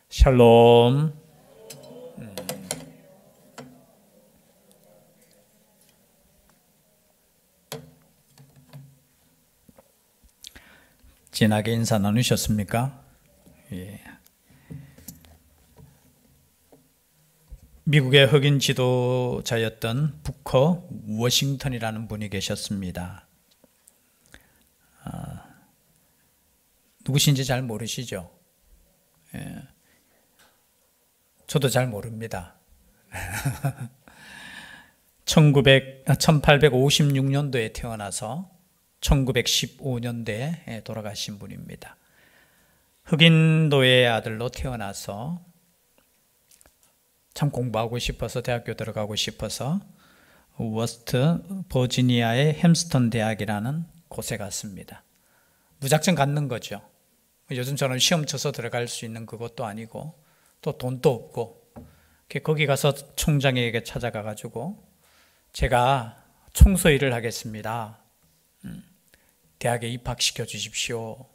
샬롬. 진하게 인사 나누셨습니까? 예. 미국의 흑인 지도자였던 부커 워싱턴이라는 분이 계셨습니다. 누구신지 잘 모르시죠? 예. 저도 잘 모릅니다. 1856년도에 태어나서 1915년대에 돌아가신 분입니다. 흑인 노예의 아들로 태어나서 참 공부하고 싶어서 대학교 들어가고 싶어서 워스트 버지니아의 햄스턴 대학이라는 곳에 갔습니다. 무작정 갔는 거죠. 요즘처럼 시험 쳐서 들어갈 수 있는 그것도 아니고 또 돈도 없고, 거기 가서 총장에게 찾아가가지고 제가 청소 일을 하겠습니다. 대학에 입학시켜 주십시오.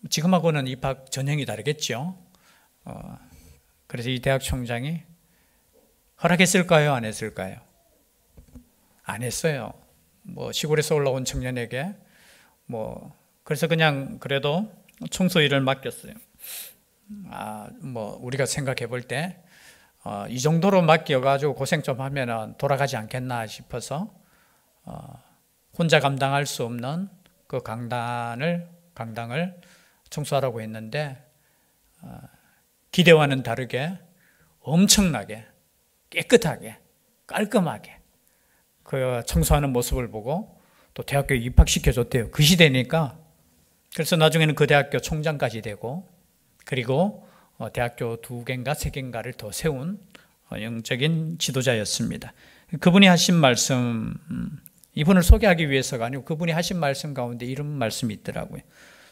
지금하고는 입학 전형이 다르겠죠. 그래서 이 대학 총장이 허락했을까요? 안 했을까요? 안 했어요. 시골에서 올라온 청년에게 그래서 그냥 그래도 청소 일을 맡겼어요. 우리가 생각해 볼 때 이 정도로 맡겨가지고 고생 좀 하면은 돌아가지 않겠나 싶어서 혼자 감당할 수 없는 그 강당을 청소하라고 했는데, 기대와는 다르게 엄청나게 깨끗하게 깔끔하게 그 청소하는 모습을 보고 또 대학교에 입학시켜줬대요. 그 시대니까. 그래서 나중에는 그 대학교 총장까지 되고, 그리고 대학교 2개인가 3개인가를 더 세운 영적인 지도자였습니다. 그분이 하신 말씀, 이분을 소개하기 위해서가 아니고 그분이 하신 말씀 가운데 이런 말씀이 있더라고요.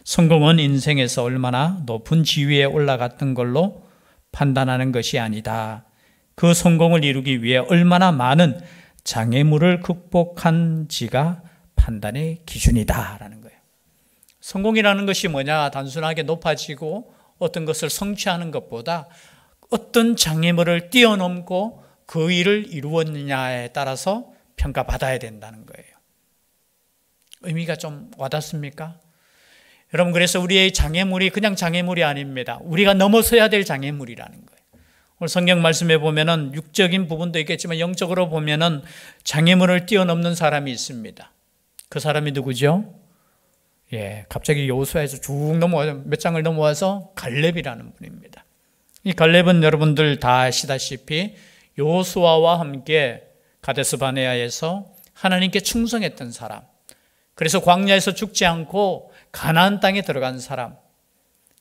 성공은 인생에서 얼마나 높은 지위에 올라갔던 걸로 판단하는 것이 아니다. 그 성공을 이루기 위해 얼마나 많은 장애물을 극복한지가 판단의 기준이다 라는 거예요. 성공이라는 것이 뭐냐? 단순하게 높아지고 어떤 것을 성취하는 것보다 어떤 장애물을 뛰어넘고 그 일을 이루었느냐에 따라서 평가받아야 된다는 거예요. 의미가 좀 와닿습니까? 여러분, 그래서 우리의 장애물이 그냥 장애물이 아닙니다. 우리가 넘어서야 될 장애물이라는 거예요. 오늘 성경 말씀에 보면은 육적인 부분도 있겠지만 영적으로 보면은 장애물을 뛰어넘는 사람이 있습니다. 그 사람이 누구죠? 갑자기 여호수아에서 쭉 넘어와서 몇 장을 넘어와서 갈렙이라는 분입니다. 이 갈렙은 여러분들 다 아시다시피 여호수아와 함께 가데스 바네아에서 하나님께 충성했던 사람, 그래서 광야에서 죽지 않고 가나안 땅에 들어간 사람.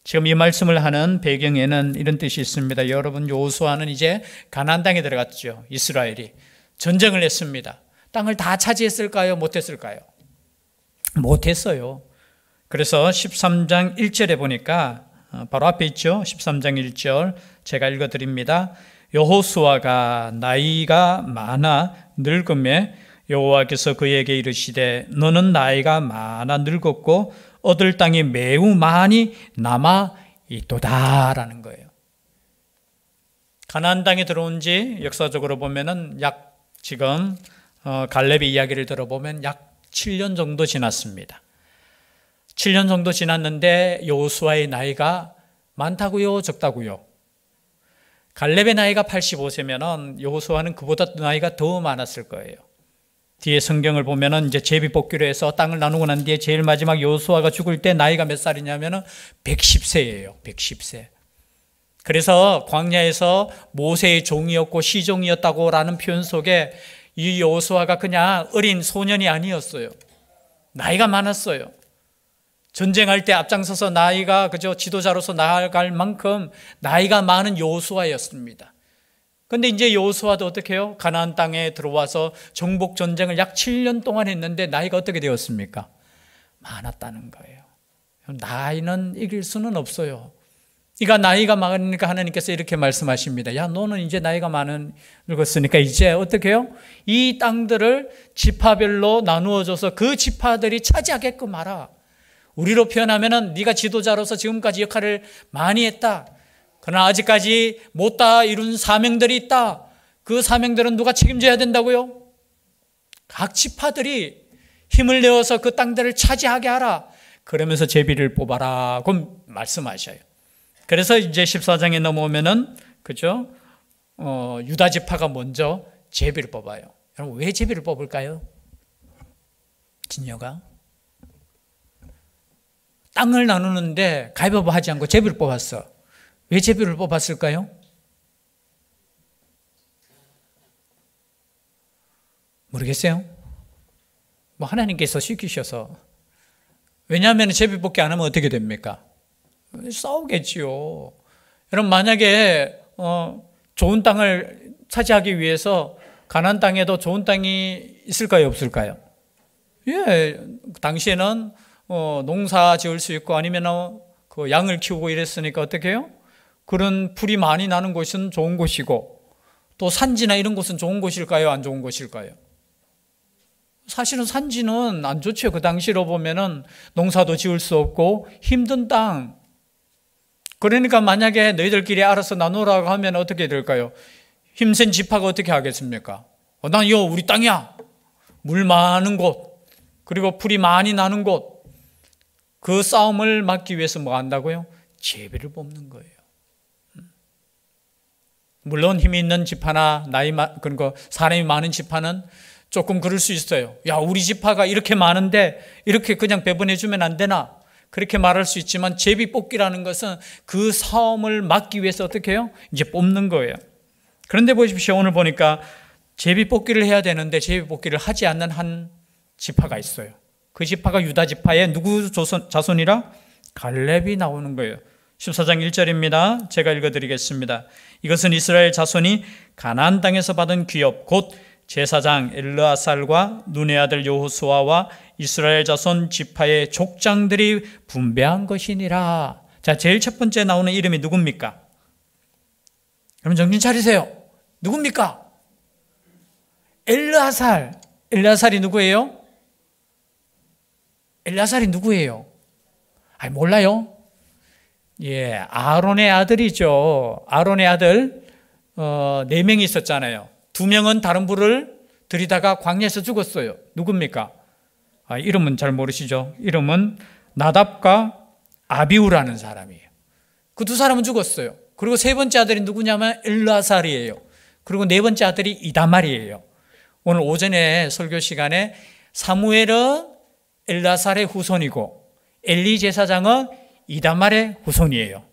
지금 이 말씀을 하는 배경에는 이런 뜻이 있습니다. 여러분, 여호수아는 이제 가나안 땅에 들어갔죠. 이스라엘이 전쟁을 했습니다. 땅을 다 차지했을까요? 못했을까요? 못했어요. 그래서 13장 1절에 보니까 바로 앞에 있죠. 13장 1절 제가 읽어드립니다. 여호수아가 나이가 많아 늙음에 여호와께서 그에게 이르시되 너는 나이가 많아 늙었고 얻을 땅이 매우 많이 남아 있도다라는 거예요. 가나안 땅에 들어온 지 역사적으로 보면은 지금 갈렙의 이야기를 들어보면 약 7년 정도 지났습니다. 7년 정도 지났는데 여호수아의 나이가 많다고요, 적다고요? 갈렙의 나이가 85세면은 여호수아는 그보다 나이가 더 많았을 거예요. 뒤에 성경을 보면은 이제 제비뽑기로 해서 땅을 나누고 난 뒤에 제일 마지막 여호수아가 죽을 때 나이가 몇 살이냐면은 110세예요. 110세. 그래서 광야에서 모세의 종이었고 시종이었다고라는 표현 속에 이 여호수아가 그냥 어린 소년이 아니었어요. 나이가 많았어요. 전쟁할 때 앞장서서 나이가 그저 지도자로서 나아갈 만큼 나이가 많은 여호수아였습니다. 그런데 이제 여호수아도 어떻게 해요? 가나안 땅에 들어와서 정복 전쟁을 약 7년 동안 했는데 나이가 어떻게 되었습니까? 많았다는 거예요. 나이는 이길 수는 없어요. 그러니까 나이가 많으니까 하나님께서 이렇게 말씀하십니다. 야, 너는 이제 나이가 늙었으니까 이제 어떻게 해요? 이 땅들을 지파별로 나누어줘서 그 지파들이 차지하게끔 하라. 우리로 표현하면은 네가 지도자로서 지금까지 역할을 많이 했다. 그러나 아직까지 못 다 이룬 사명들이 있다. 그 사명들은 누가 책임져야 된다고요? 각 지파들이 힘을 내어서 그 땅들을 차지하게 하라. 그러면서 제비를 뽑아라고 말씀하셔요. 그래서 이제 14장에 넘어오면은 그죠? 유다 지파가 먼저 제비를 뽑아요. 여러분 왜 제비를 뽑을까요? 진여가 땅을 나누는데 가위바위보 하지 않고 제비를 뽑았어. 왜 제비를 뽑았을까요? 모르겠어요? 뭐 하나님께서 시키셔서. 왜냐하면 제비 뽑기 안 하면 어떻게 됩니까? 싸우겠지요. 여러분 만약에 좋은 땅을 차지하기 위해서 가나안 땅에도 좋은 땅이 있을까요, 없을까요? 예, 당시에는 농사 지을 수 있고 아니면 그 양을 키우고 이랬으니까 어떻게 해요? 그런 풀이 많이 나는 곳은 좋은 곳이고 또 산지나 이런 곳은 좋은 곳일까요, 안 좋은 곳일까요? 사실은 산지는 안 좋죠. 그 당시로 보면은 농사도 지을 수 없고 힘든 땅. 그러니까 만약에 너희들끼리 알아서 나누라고 하면 어떻게 될까요? 힘센 지파가 어떻게 하겠습니까? 난 이거 우리 땅이야. 물 많은 곳, 그리고 풀이 많이 나는 곳. 그 싸움을 막기 위해서 뭐 한다고요? 제비를 뽑는 거예요. 물론 힘이 있는 지파나 그러니까 사람이 많은 지파는 조금 그럴 수 있어요. 야, 우리 지파가 이렇게 많은데 이렇게 그냥 배분해주면 안 되나? 그렇게 말할 수 있지만 제비 뽑기라는 것은 그 싸움을 막기 위해서 어떻게 해요? 이제 뽑는 거예요. 그런데 보십시오. 오늘 보니까 제비 뽑기를 해야 되는데 제비 뽑기를 하지 않는 한 지파가 있어요. 그 지파가 유다 지파의 누구 자손이라? 갈렙이 나오는 거예요. 14장 1절입니다. 제가 읽어드리겠습니다. 이것은 이스라엘 자손이 가나안 땅에서 받은 기업 곧 제사장 엘르아살과 눈의 아들 여호수아와 이스라엘 자손 지파의 족장들이 분배한 것이니라. 자, 제일 첫 번째 나오는 이름이 누굽니까? 여러분 정신 차리세요. 누굽니까? 엘르아살. 엘르아살이 누구예요? 엘르아살이 누구예요? 몰라요? 예, 아론의 아들이죠. 아론의 아들 4명이 있었잖아요. 2명은 다른 불을 들이다가 광야에서 죽었어요. 누굽니까? 이름은 잘 모르시죠? 이름은 나답과 아비우라는 사람이에요. 그 2사람은 죽었어요. 그리고 3번째 아들이 누구냐면 엘르아살이에요. 그리고 4번째 아들이 이다말이에요. 오늘 오전에 설교 시간에 사무엘은 엘르아살의 후손이고 엘리 제사장은 이다말의 후손이에요.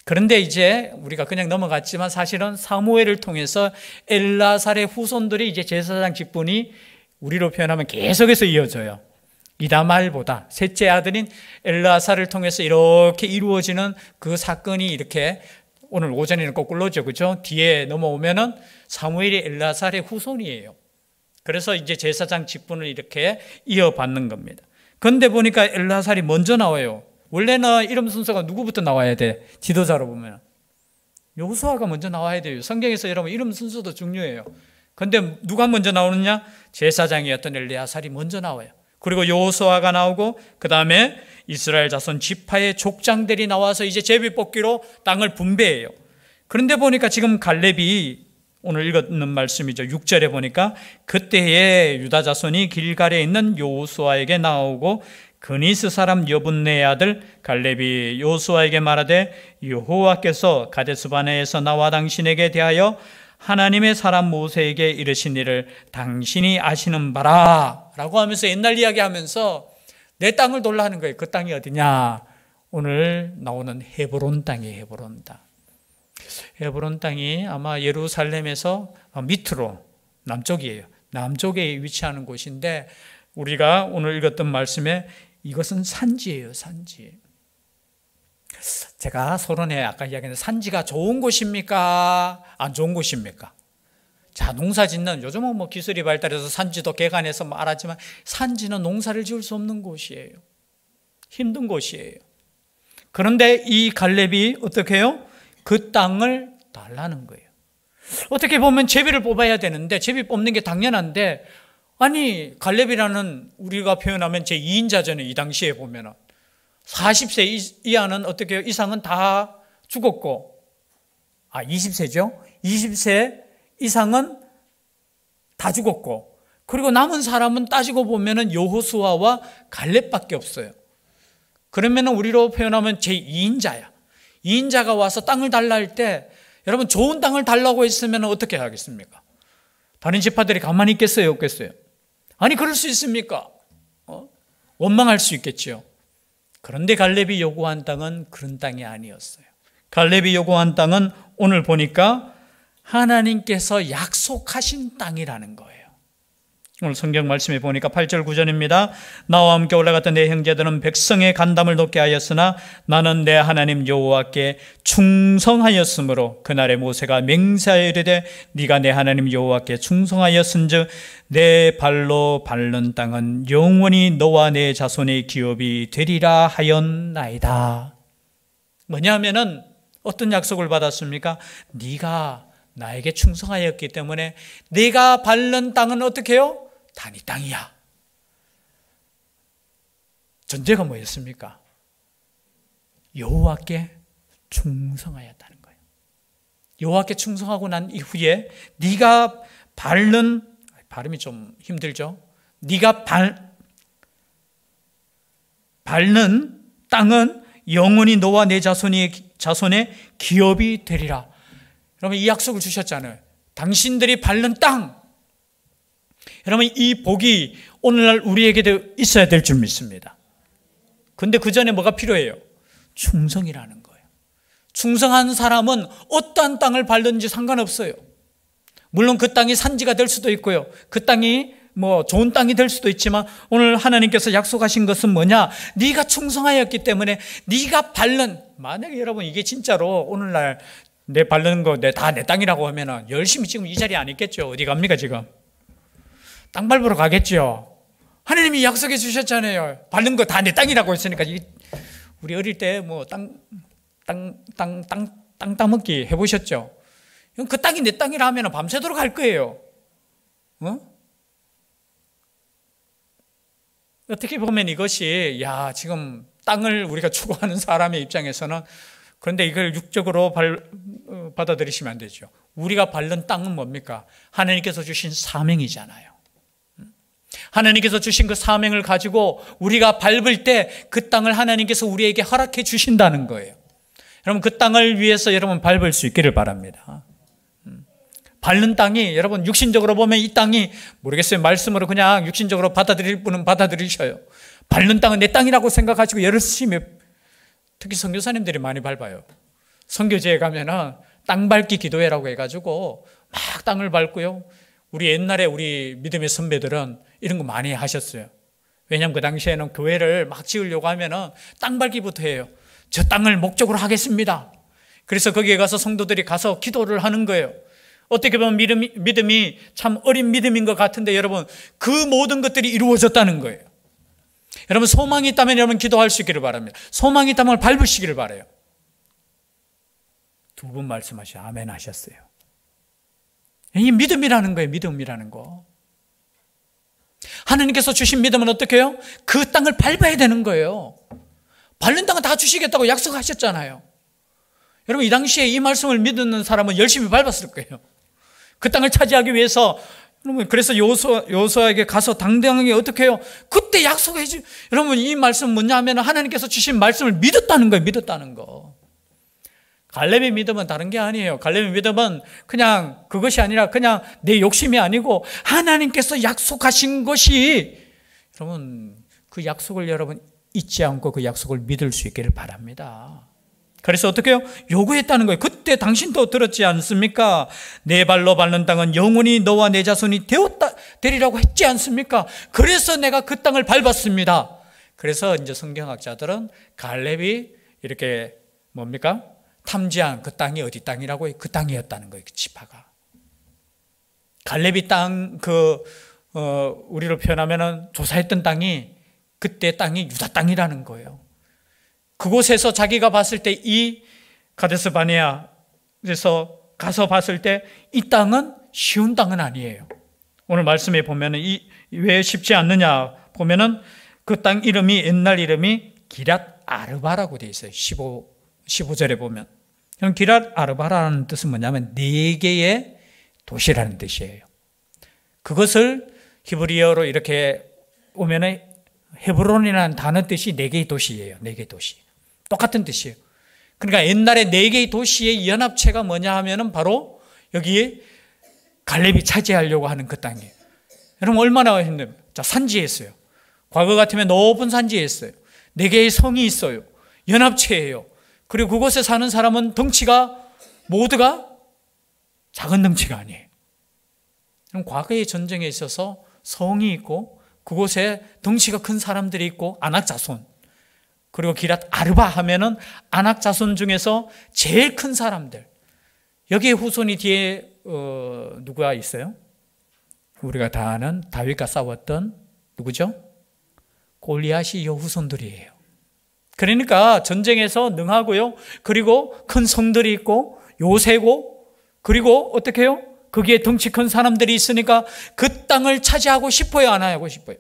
그런데 이제 우리가 그냥 넘어갔지만 사실은 사무엘을 통해서 엘르아살의 후손들이 이제 제사장 직분이 우리로 표현하면 계속해서 이어져요. 이다말보다 셋째 아들인 엘르아살을 통해서 이렇게 이루어지는 그 사건이 이렇게 오늘 오전에는 거꾸로죠. 그죠? 뒤에 넘어오면은 사무엘이 엘르아살의 후손이에요. 그래서 이제 제사장 직분을 이렇게 이어받는 겁니다. 그런데 보니까 엘르아살이 먼저 나와요. 원래는 이름 순서가 누구부터 나와야 돼? 지도자로 보면 여호수아가 먼저 나와야 돼요. 성경에서 여러분 이름 순서도 중요해요. 그런데 누가 먼저 나오느냐? 제사장이었던 엘르아살이 먼저 나와요. 그리고 여호수아가 나오고 그 다음에 이스라엘 자손 지파의 족장들이 나와서 이제 제비뽑기로 땅을 분배해요. 그런데 보니까 지금 갈렙이 오늘 읽었는 말씀이죠. 6절에 보니까 그때에 유다 자손이 길갈에 있는 여호수아에게 나오고 그니스 사람 여분네의 아들 갈렙이 여호수아에게 말하되 여호와께서 가데스 바네에서 나와 당신에게 대하여 하나님의 사람 모세에게 이르신 일을 당신이 아시는 바라 라고 하면서 옛날 이야기하면서 내 땅을 돌라 하는 거예요. 그 땅이 어디냐? 오늘 나오는 헤브론 땅이에요. 헤브론 땅. 헤브론 땅이 아마 예루살렘에서 밑으로 남쪽이에요. 남쪽에 위치하는 곳인데 우리가 오늘 읽었던 말씀에 이것은 산지예요. 산지. 제가 서론에 아까 이야기했는데 산지가 좋은 곳입니까? 안 좋은 곳입니까? 자, 농사 짓는 요즘은 뭐 기술이 발달해서 산지도 개간해서 말하지만 산지는 농사를 지을 수 없는 곳이에요. 힘든 곳이에요. 그런데 이 갈렙이 어떻게 해요? 그 땅을 달라는 거예요. 어떻게 보면 제비를 뽑아야 되는데 제비 뽑는 게 당연한데 아니 갈렙이라는 우리가 표현하면 제2인자잖아요. 이 당시에 보면은 40세 이하는 어떻게 이상은 다 죽었고 20세죠. 20세 이상은 다 죽었고 그리고 남은 사람은 따지고 보면은 여호수아와 갈렙밖에 없어요. 그러면은 우리로 표현하면 제2인자야. 2인자가 와서 땅을 달라 할 때 여러분 좋은 땅을 달라고 했으면 어떻게 하겠습니까? 다른 지파들이 가만히 있겠어요? 없겠어요? 아니 그럴 수 있습니까? 원망할 수 있겠지요. 그런데 갈렙이 요구한 땅은 그런 땅이 아니었어요. 갈렙이 요구한 땅은 오늘 보니까 하나님께서 약속하신 땅이라는 거예요. 오늘 성경 말씀에 보니까 8절 9절입니다. 나와 함께 올라갔던 내 형제들은 백성의 간담을 높게 하였으나 나는 내 하나님 여호와께 충성하였으므로 그날에 모세가 맹세하여 이르되 네가 내 하나님 여호와께 충성하였은즉 내 발로 밟는 땅은 영원히 너와 내 자손의 기업이 되리라 하였나이다. 뭐냐면은 어떤 약속을 받았습니까? 네가 나에게 충성하였기 때문에 네가 밟는 땅은 어떻게 해요? 다 네 땅이야. 전제가 뭐였습니까? 여호와께 충성하였다는 거예요. 여호와께 충성하고 난 이후에 네가 밟는, 발음이 좀 힘들죠? 네가 밟는 땅은 영원히 너와 내 자손의 기업이 되리라. 여러분 이 약속을 주셨잖아요. 당신들이 밟는 땅. 여러분 이 복이 오늘날 우리에게도 있어야 될 줄 믿습니다. 근데 그 전에 뭐가 필요해요? 충성이라는 거예요. 충성한 사람은 어떠한 땅을 밟든지 상관없어요. 물론 그 땅이 산지가 될 수도 있고요. 그 땅이 좋은 땅이 될 수도 있지만 오늘 하나님께서 약속하신 것은 뭐냐? 네가 충성하였기 때문에 네가 밟는, 만약에 여러분 이게 진짜로 오늘날 내 밟는 거 다 내 땅이라고 하면은 열심히 지금 이 자리에 안 있겠죠. 어디 갑니까 지금? 땅 밟으러 가겠죠. 하나님이 약속해 주셨잖아요. 밟는 거 다 내 땅이라고 했으니까. 우리 어릴 때 땅 따먹기 해보셨죠? 그 땅이 내 땅이라 하면 밤새도록 할 거예요. 어떻게 보면 이것이 지금 땅을 우리가 추구하는 사람의 입장에서는, 그런데 이걸 육적으로 받아들이시면 안 되죠. 우리가 밟는 땅은 뭡니까? 하나님께서 주신 사명이잖아요. 하나님께서 주신 그 사명을 가지고 우리가 밟을 때 그 땅을 하나님께서 우리에게 허락해 주신다는 거예요. 여러분 그 땅을 위해서 여러분 밟을 수 있기를 바랍니다. 밟는 땅이 여러분 육신적으로 보면 이 땅이 모르겠어요. 말씀으로 그냥 육신적으로 받아들일 분은 받아들이셔요. 밟는 땅은 내 땅이라고 생각하시고 열심히, 특히 선교사님들이 많이 밟아요. 선교지에 가면은 땅 밟기 기도회라고 해가지고 막 땅을 밟고요. 우리 옛날에 우리 믿음의 선배들은 이런 거 많이 하셨어요. 왜냐하면 그 당시에는 교회를 막 지으려고 하면은 땅 밟기부터 해요. 저 땅을 목적으로 하겠습니다. 그래서 거기에 가서 성도들이 가서 기도를 하는 거예요. 어떻게 보면 믿음이 참 어린 믿음인 것 같은데 여러분 그 모든 것들이 이루어졌다는 거예요. 여러분 소망이 있다면 여러분 기도할 수 있기를 바랍니다. 소망이 있다면 밟으시기를 바라요. 두 분 말씀하셔 아멘 하셨어요. 이 믿음이라는 거예요. 믿음이라는 거. 하나님께서 주신 믿음은 어떻게 해요? 그 땅을 밟아야 되는 거예요. 밟는 땅은 다 주시겠다고 약속하셨잖아요. 여러분 이 당시에 이 말씀을 믿는 사람은 열심히 밟았을 거예요. 그 땅을 차지하기 위해서. 여러분 그래서 여호수아에게 가서 당당하게 어떻게 해요? 그때 약속해 주. 여러분 이 말씀은 뭐냐 하면 하나님께서 주신 말씀을 믿었다는 거예요. 믿었다는 거. 갈렙의 믿음은 다른 게 아니에요. 갈렙의 믿음은 그냥 그것이 아니라 그냥 내 욕심이 아니고 하나님께서 약속하신 것이, 여러분 그 약속을 여러분 잊지 않고 그 약속을 믿을 수 있기를 바랍니다. 그래서 어떻게 해요? 요구했다는 거예요. 그때 당신도 들었지 않습니까? 내 발로 밟는 땅은 영원히 너와 내 자손이 되리라고 했지 않습니까? 그래서 내가 그 땅을 밟았습니다. 그래서 이제 성경학자들은 갈렙이 이렇게 뭡니까? 탐지한 그 땅이 어디 땅이라고 해요? 그 땅이었다는 거예요. 그 지파가. 갈렙이 땅, 우리로 표현하면은 조사했던 땅이, 그때 땅이 유다 땅이라는 거예요. 그곳에서 자기가 봤을 때 이 가데스 바네아에서 가서 봤을 때 이 땅은 쉬운 땅은 아니에요. 오늘 말씀에 보면은 이 왜 쉽지 않느냐 보면은 그 땅 이름이 옛날 이름이 기랏 아르바라고 되어 있어요. 15절에 보면. 그럼 기랏 아르바라는 뜻은 뭐냐면 네 개의 도시라는 뜻이에요. 그것을 히브리어로 이렇게 오면은 헤브론이라는 단어 뜻이 네 개의 도시예요. 네 개의 도시. 똑같은 뜻이에요. 그러니까 옛날에 네 개의 도시의 연합체가 뭐냐 하면은 바로 여기에 갈렙이 차지하려고 하는 그 땅이에요. 여러분 얼마나 힘듭니까? 자, 산지에 있어요. 과거 같으면 높은 산지에 있어요. 네 개의 성이 있어요. 연합체예요. 그리고 그곳에 사는 사람은 덩치가 모두가 작은 덩치가 아니에요. 그럼 과거의 전쟁에 있어서 성이 있고 그곳에 덩치가 큰 사람들이 있고 아낙 자손, 그리고 기랏 아르바 하면은 아낙 자손 중에서 제일 큰 사람들. 여기에 후손이 뒤에 누가 있어요? 우리가 다 아는 다윗과 싸웠던 누구죠? 골리앗이 이 후손들이에요. 그러니까 전쟁에서 능하고요. 그리고 큰 성들이 있고 요새고, 그리고 어떻게 해요? 거기에 덩치 큰 사람들이 있으니까 그 땅을 차지하고 싶어요, 안 하고 싶어요?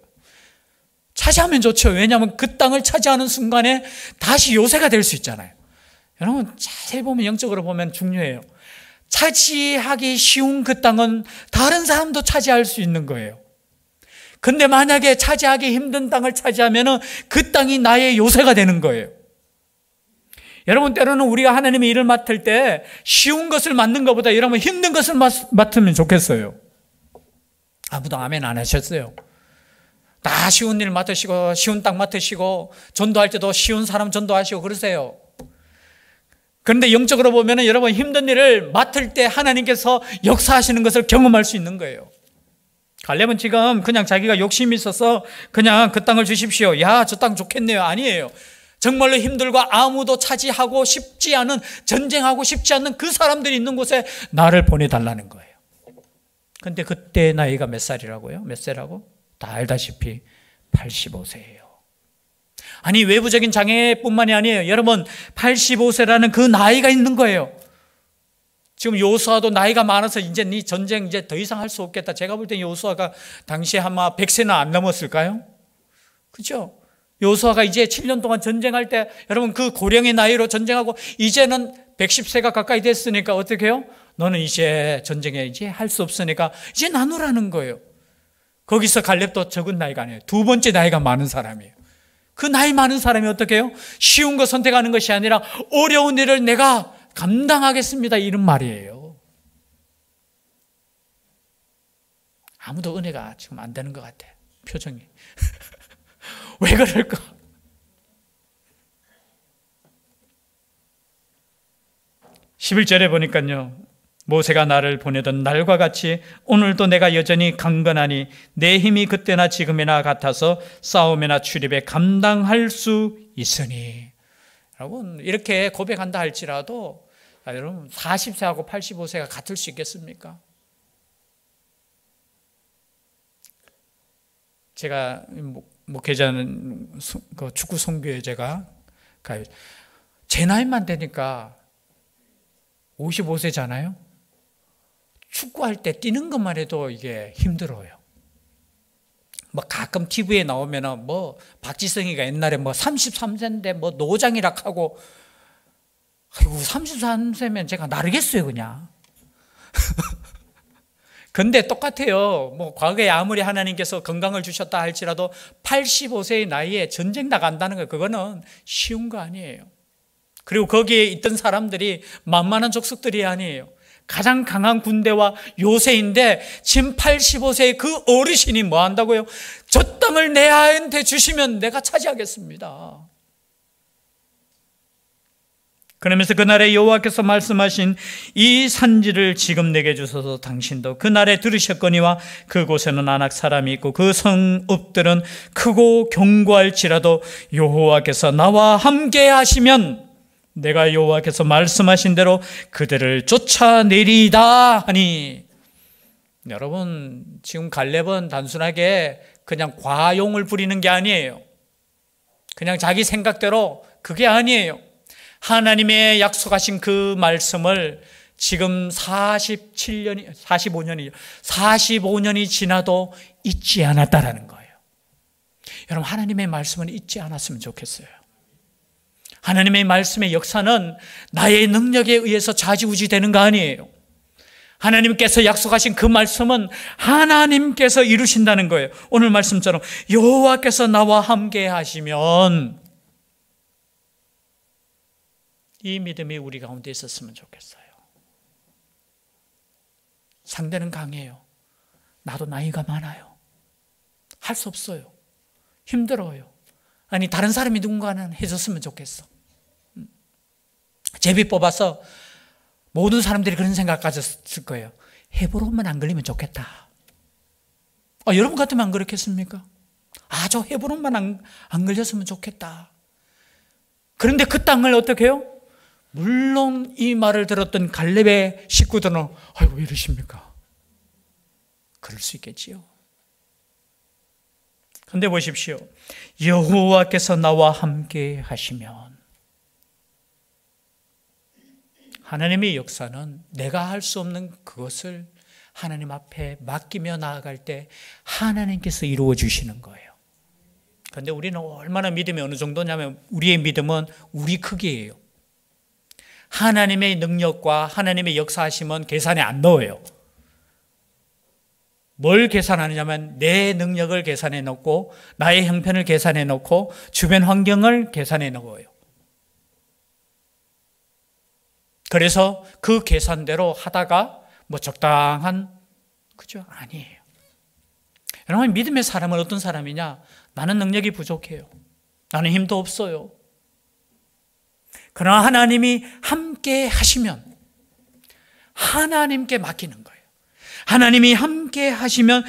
차지하면 좋죠. 왜냐하면 그 땅을 차지하는 순간에 다시 요새가 될 수 있잖아요. 여러분 자세히 보면, 영적으로 보면 중요해요. 차지하기 쉬운 그 땅은 다른 사람도 차지할 수 있는 거예요. 근데 만약에 차지하기 힘든 땅을 차지하면은 그 땅이 나의 요새가 되는 거예요. 여러분 때로는 우리가 하나님의 일을 맡을 때 쉬운 것을 맡는 것보다 여러분 힘든 것을 맡으면 좋겠어요. 아무도 아멘 안 하셨어요. 다 쉬운 일 맡으시고 쉬운 땅 맡으시고 전도할 때도 쉬운 사람 전도하시고 그러세요. 그런데 영적으로 보면은 여러분 힘든 일을 맡을 때 하나님께서 역사하시는 것을 경험할 수 있는 거예요. 갈렙은 지금 그냥 자기가 욕심이 있어서 그냥 그 땅을 주십시오. 야, 저 땅 좋겠네요. 아니에요. 정말로 힘들고 아무도 차지하고 싶지 않은, 전쟁하고 싶지 않는 그 사람들이 있는 곳에 나를 보내달라는 거예요. 근데 그때 나이가 몇 살이라고요? 몇 세라고? 다 알다시피 85세예요. 아니, 외부적인 장애뿐만이 아니에요. 여러분 85세라는 그 나이가 있는 거예요. 지금 요수아도 나이가 많아서 이제 네 전쟁 이제 더 이상 할 수 없겠다. 제가 볼 때 요수아가 당시에 아마 100세는 안 넘었을까요? 그죠? 요수아가 이제 7년 동안 전쟁할 때 여러분 그 고령의 나이로 전쟁하고 이제는 110세가 가까이 됐으니까 어떻게 해요? 너는 이제 전쟁에 이제 할 수 없으니까 이제 나누라는 거예요. 거기서 갈렙도 적은 나이가 아니에요. 두 번째 나이가 많은 사람이에요. 그 나이 많은 사람이 어떻게 해요? 쉬운 거 선택하는 것이 아니라 어려운 일을 내가 감당하겠습니다, 이런 말이에요. 아무도 은혜가 지금 안 되는 것 같아, 표정이. 왜 그럴까? (11절에) 보니까요, 모세가 나를 보내던 날과 같이 오늘도 내가 여전히 강건하니 내 힘이 그때나 지금이나 같아서 싸움이나 출입에 감당할 수 있으니. 여러분 이렇게 고백한다 할지라도 여러분 40세하고 85세가 같을 수 있겠습니까? 제가 목회자는 그 축구 선교에 제가 가요. 제 나이만 되니까 55세잖아요. 축구할 때 뛰는 것만 해도 이게 힘들어요. 뭐 가끔 TV에 나오면은 뭐 박지성이가 옛날에 뭐 33세인데 뭐 노장이라 하고, 아이고 33세면 제가 나르겠어요 그냥. 근데 똑같아요. 뭐 과거에 아무리 하나님께서 건강을 주셨다 할지라도 85세의 나이에 전쟁 나간다는 거, 그거는 쉬운 거 아니에요. 그리고 거기에 있던 사람들이 만만한 족속들이 아니에요. 가장 강한 군대와 요새인데 지금 85세의 그 어르신이 뭐 한다고요? 저 땅을 내 아이한테 주시면 내가 차지하겠습니다. 그러면서 그날에 여호와께서 말씀하신 이 산지를 지금 내게 주소서. 당신도 그날에 들으셨거니와 그곳에는 아낙 사람이 있고 그 성읍들은 크고 견고할지라도 여호와께서 나와 함께 하시면 내가 여호와께서 말씀하신 대로 그들을 쫓아내리다 하니. 여러분 지금 갈렙은 단순하게 그냥 과용을 부리는 게 아니에요. 그냥 자기 생각대로 그게 아니에요. 하나님의 약속하신 그 말씀을 지금 45년이 지나도 잊지 않았다라는 거예요. 여러분, 하나님의 말씀은 잊지 않았으면 좋겠어요. 하나님의 말씀의 역사는 나의 능력에 의해서 좌지우지 되는 거 아니에요. 하나님께서 약속하신 그 말씀은 하나님께서 이루신다는 거예요. 오늘 말씀처럼 여호와께서 나와 함께 하시면, 이 믿음이 우리 가운데 있었으면 좋겠어요. 상대는 강해요. 나도 나이가 많아요. 할 수 없어요. 힘들어요. 아니, 다른 사람이 누군가는 해줬으면 좋겠어. 제비 뽑아서 모든 사람들이 그런 생각 가졌을 거예요. 헤브론만 안 걸리면 좋겠다. 여러분 같으면 안 그렇겠습니까? 저 헤브론만 안 걸렸으면 좋겠다. 그런데 그 땅을 어떻게 해요? 물론 이 말을 들었던 갈렙의 식구들은 아이고, 왜 이러십니까? 그럴 수 있겠지요. 그런데 보십시오. 여호와께서 나와 함께 하시면, 하나님의 역사는 내가 할 수 없는 그것을 하나님 앞에 맡기며 나아갈 때 하나님께서 이루어 주시는 거예요. 그런데 우리는 얼마나 믿음이 어느 정도냐면, 우리의 믿음은 우리 크기예요. 하나님의 능력과 하나님의 역사하심은 계산에 안 넣어요. 뭘 계산하느냐면, 내 능력을 계산해 놓고 나의 형편을 계산해 놓고 주변 환경을 계산해 놓어요. 그래서 그 계산대로 하다가 적당한, 그죠? 아니에요. 여러분, 믿음의 사람은 어떤 사람이냐? 나는 능력이 부족해요. 나는 힘도 없어요. 그러나 하나님이 함께 하시면 하나님께 맡기는 거예요. 하나님이 함께 하시면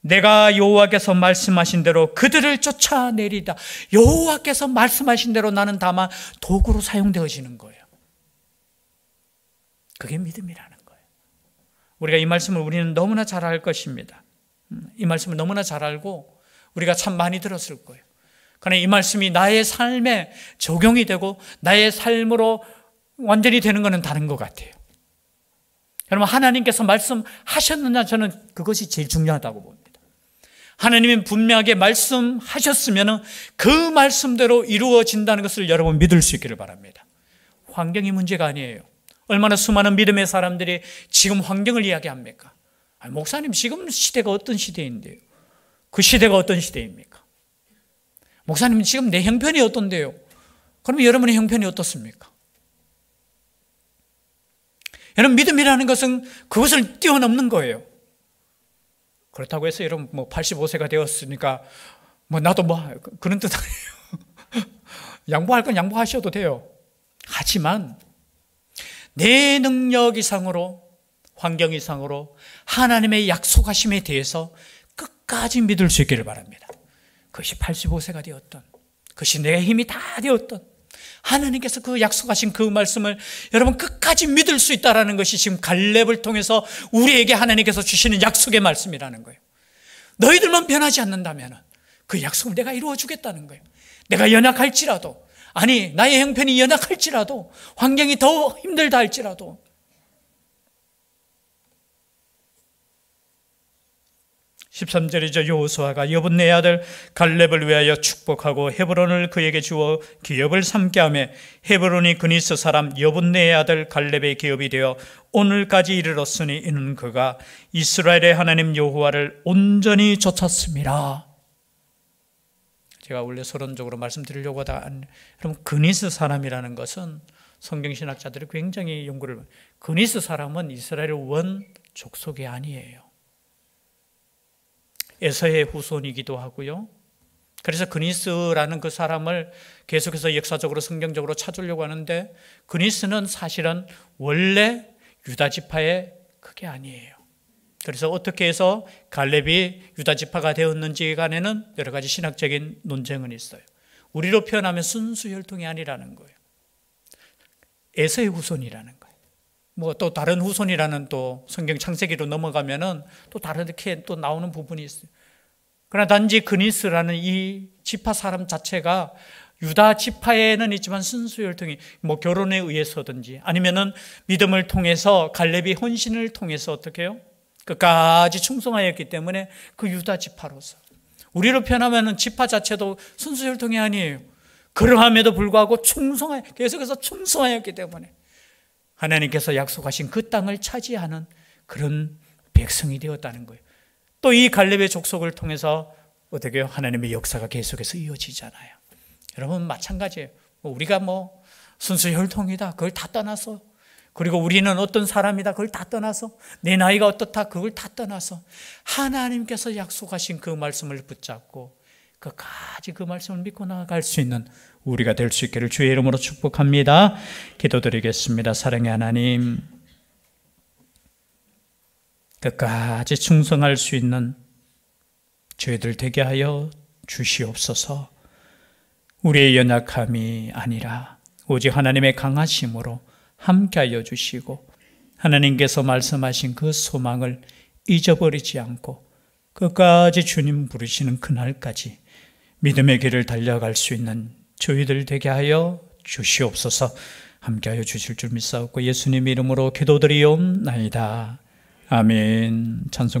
내가 여호와께서 말씀하신 대로 그들을 쫓아내리다. 여호와께서 말씀하신 대로 나는 다만 도구로 사용되어지는 거예요. 그게 믿음이라는 거예요. 우리가 이 말씀을 우리는 너무나 잘 알 것입니다. 이 말씀을 너무나 잘 알고 우리가 참 많이 들었을 거예요. 그러나 이 말씀이 나의 삶에 적용이 되고 나의 삶으로 완전히 되는 것은 다른 것 같아요. 여러분, 하나님께서 말씀하셨느냐, 저는 그것이 제일 중요하다고 봅니다. 하나님은 분명하게 말씀하셨으면 그 말씀대로 이루어진다는 것을 여러분 믿을 수 있기를 바랍니다. 환경이 문제가 아니에요. 얼마나 수많은 믿음의 사람들이 지금 환경을 이야기합니까? 목사님, 지금 시대가 어떤 시대인데요? 그 시대가 어떤 시대입니까? 목사님, 지금 내 형편이 어떤데요? 그러면 여러분의 형편이 어떻습니까? 여러분, 믿음이라는 것은 그것을 뛰어넘는 거예요. 그렇다고 해서 여러분 85세가 되었으니까 나도 그런 뜻 아니에요. 양보할 건 양보하셔도 돼요. 하지만 내 능력 이상으로, 환경 이상으로 하나님의 약속하심에 대해서 끝까지 믿을 수 있기를 바랍니다. 그것이 85세가 되었던, 그것이 내 힘이 다 되었던, 하나님께서 그 약속하신 그 말씀을 여러분 끝까지 믿을 수 있다는 것이 지금 갈렙을 통해서 우리에게 하나님께서 주시는 약속의 말씀이라는 거예요. 너희들만 변하지 않는다면 그 약속을 내가 이루어 주겠다는 거예요. 내가 연약할지라도, 아니 나의 형편이 연약할지라도, 환경이 더 힘들다 할지라도, 13절이죠. 여호수아가 여분네 아들 갈렙을 위하여 축복하고 헤브론을 그에게 주어 기업을 삼게 하며 헤브론이 그니스 사람 여분네 아들 갈렙의 기업이 되어 오늘까지 이르렀으니 이는 그가 이스라엘의 하나님 여호와를 온전히 쫓았습니다. 제가 원래 서론적으로 말씀드리려고 하다, 여러분, 그니스 사람이라는 것은 성경신학자들이 굉장히 연구를, 그니스 사람은 이스라엘의 원 족속이 아니에요. 에서의 후손이기도 하고요. 그래서 그니스라는 그 사람을 계속해서 역사적으로 성경적으로 찾으려고 하는데, 그니스는 사실은 원래 유다 지파의 그게 아니에요. 그래서 어떻게 해서 갈렙이 유다 지파가 되었는지 간에는 여러 가지 신학적인 논쟁은 있어요. 우리로 표현하면 순수 혈통이 아니라는 거예요. 에서의 후손이라는 거예요. 또 다른 후손이라는 또 성경 창세기로 넘어가면은 또 다르게 또 나오는 부분이 있어요. 그러나 단지 그니스라는 이 지파 사람 자체가 유다 지파에는 있지만 순수 혈통이 결혼에 의해서든지 아니면은 믿음을 통해서 갈렙이 헌신을 통해서 어떻게 해요? 끝까지 충성하였기 때문에 그 유다 지파로서, 우리로 표현하면 지파 자체도 순수 혈통이 아니에요. 그러함에도 불구하고 계속해서 충성하였기 때문에 하나님께서 약속하신 그 땅을 차지하는 그런 백성이 되었다는 거예요. 또 이 갈렙의 족속을 통해서 어떻게 하나님의 역사가 계속해서 이어지잖아요. 여러분 마찬가지예요. 우리가 순수 혈통이다 그걸 다 떠나서, 그리고 우리는 어떤 사람이다 그걸 다 떠나서, 내 나이가 어떻다 그걸 다 떠나서 하나님께서 약속하신 그 말씀을 붙잡고 끝까지 그 말씀을 믿고 나아갈 수 있는 우리가 될 수 있기를 주의 이름으로 축복합니다. 기도드리겠습니다. 사랑의 하나님, 끝까지 충성할 수 있는 저희들 되게 하여 주시옵소서. 우리의 연약함이 아니라 오직 하나님의 강하심으로 함께하여 주시고, 하나님께서 말씀하신 그 소망을 잊어버리지 않고 끝까지 주님 부르시는 그날까지 믿음의 길을 달려갈 수 있는 저희들 되게 하여 주시옵소서. 함께하여 주실 줄 믿사옵고 예수님 이름으로 기도드리옵나이다. 아멘. 찬송.